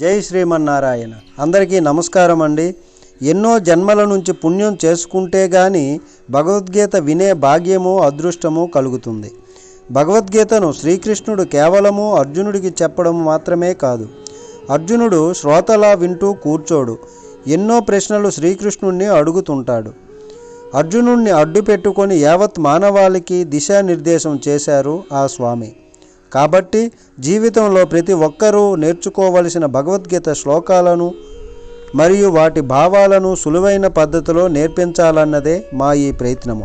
జై శ్రీమన్నారాయణ. అందరికీ నమస్కారం అండి. ఎన్నో జన్మల నుంచి పుణ్యం చేసుకుంటే గాని భగవద్గీత వినే భాగ్యము అదృష్టము కలుగుతుంది. భగవద్గీతను శ్రీకృష్ణుడు కేవలము అర్జునుడికి చెప్పడం మాత్రమే కాదు, అర్జునుడు శ్రోతలా వింటూ కూర్చోడు. ఎన్నో ప్రశ్నలు శ్రీకృష్ణుడిని అడుగుతుంటాడు. అర్జునుడిని అడ్డు పెట్టుకొని యావత్ మానవాళికి దిశానిర్దేశం చేశారు ఆ స్వామి. కాబట్టి జీవితంలో ప్రతి ఒక్కరూ నేర్చుకోవలసిన భగవద్గీత శ్లోకాలను మరియు వాటి భావాలను సులువైన పద్ధతిలో నేర్పించాలన్నదే మా ఈ ప్రయత్నము.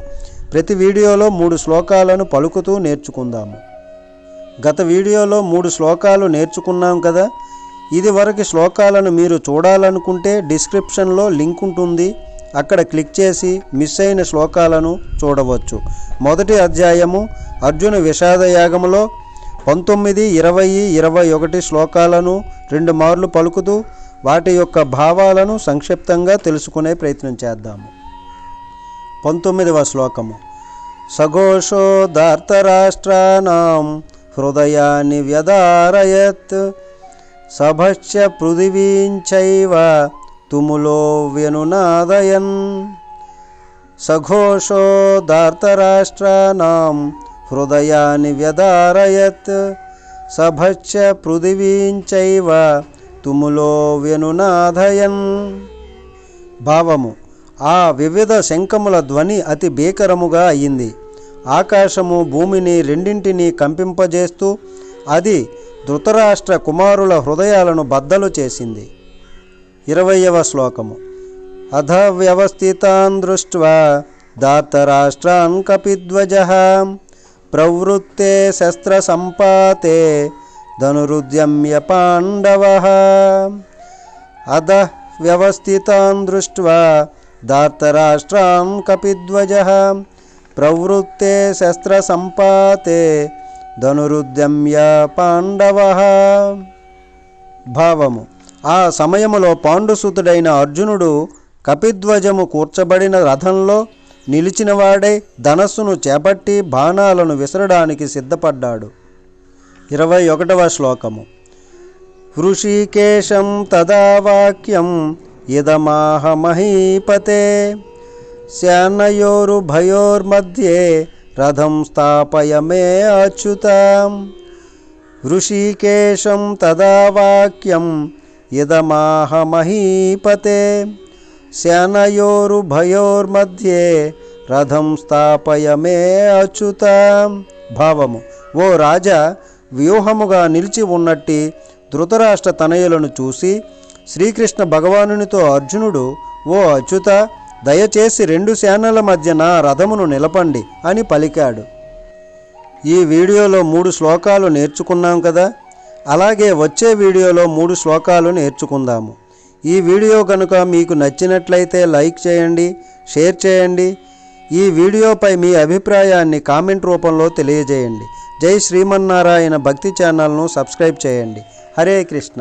ప్రతి వీడియోలో 3 శ్లోకాలను పలుకుతూ నేర్చుకుందాము. గత వీడియోలో 3 శ్లోకాలు నేర్చుకున్నాం కదా. ఇది వరకు శ్లోకాలను మీరు చూడాలనుకుంటే డిస్క్రిప్షన్లో లింక్ ఉంటుంది, అక్కడ క్లిక్ చేసి మిస్ అయిన శ్లోకాలను చూడవచ్చు. మొదటి అధ్యాయము అర్జున విషాదయాగములో 19, 20, 21 శ్లోకాలను 2 మార్లు పలుకుతూ వాటి యొక్క భావాలను సంక్షిప్తంగా తెలుసుకునే ప్రయత్నం చేద్దాము. 19వ శ్లోకము. సఘోషో ధార్తరాష్ట్రాణం హృదయాన్ని వ్యధారయత్ సభశ్చ పృథివీంచైవ తుములో వ్యనునాదయన్. సఘోషో ధార్తరాష్ట్రాణం హృదయాన్ని వ్యధారయత్ సభశ్చ పృథివీంచైవ తుములో వ్యనునాదయన్. భావము. ఆ వివిధ శంఖముల ధ్వని అతి భీకరముగా అయింది. ఆకాశము భూమిని రెండింటినీ కంపింపజేస్తూ అది ధృతరాష్ట్ర కుమారుల హృదయాలను బద్దలు చేసింది. 20వ శ్లోకము. అధ వ్యవస్థితాన్ దృష్ట్వా ధార్తరాష్ట్రాన్ కపిధ్వజః ప్రవృత్తే శస్త్ర సంపాతే ధనురుద్యమ్య పాండవః. అధ వ్యవస్థితాన్ దృష్ట్వా ధార్తరాష్ట్రాన్ కపిధ్వజః ప్రవృత్తే శస్త్ర సంపాతే ధనురుద్యమ్య పాండవః. భావము. ఆ సమయములో పాండుసుతుడైన అర్జునుడు కపిధ్వజము కూర్చబడిన రథంలో నిలిచినవాడై ధనస్సును చేపట్టి బాణాలను విసరడానికి సిద్ధపడ్డాడు. 21వ శ్లోకము. హృషీకేశం తదా వాక్యం ఇదమాహ మహీపతే సేనయోరుభయోర్మధ్యే రథం స్థాపయ మే అచ్యుతాం. హృషీకేశం తదా వాక్యం ఇదమాహ మహీపతే సేనయోరుభయోర్మధ్యే రథం స్థాపయ మే అచ్యుతాం. భావము. ఓ రాజా, వ్యూహముగా నిలిచి ఉన్నట్టి ధృతరాష్ట్ర తనయులను చూసి శ్రీకృష్ణ భగవానునితో అర్జునుడు, ఓ అచ్యుత, దయచేసి 2 సేనల మధ్య నా రథమును నిలపండి అని పలికాడు. ఈ వీడియోలో 3 శ్లోకాలు నేర్చుకున్నాం కదా. అలాగే వచ్చే వీడియోలో 3 శ్లోకాలు నేర్చుకుందాము. ఈ వీడియో కనుక మీకు నచ్చినట్లయితే లైక్ చేయండి, షేర్ చేయండి. ఈ వీడియోపై మీ అభిప్రాయాన్ని కామెంట్ రూపంలో తెలియజేయండి. జై శ్రీమన్నారాయణ భక్తి ఛానల్ను సబ్స్క్రైబ్ చేయండి. హరే కృష్ణ.